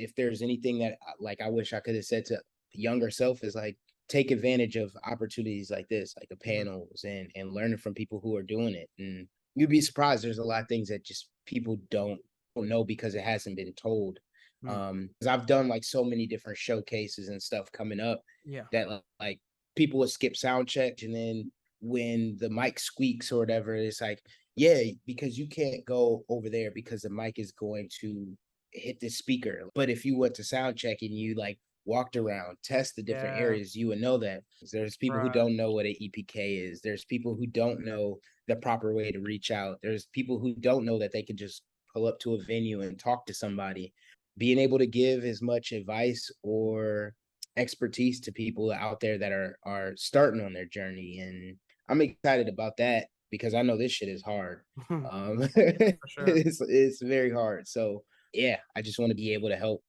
if there's anything that like I wish I could have said to the younger self is like take advantage of opportunities like this, like the Mhm. panels and learning from people who are doing it. And you'd be surprised. There's a lot of things that just people don't know because it hasn't been told. Mm. Because I've done like so many different showcases and stuff coming up Yeah. that like people would skip sound check, and then when the mic squeaks or whatever, it's like, yeah, because you can't go over there because the mic is going to hit the speaker. But if you went to sound check and you like walked around, test the different Yeah. areas, you would know that. There's people who Right. don't know what an EPK is. There's people who don't know the proper way to reach out. There's people who don't know that they can just pull up to a venue and talk to somebody. Being able to give as much advice or expertise to people out there that are starting on their journey. And I'm excited about that because I know this shit is hard. Yeah, for sure. It's very hard. So yeah, I just want to be able to help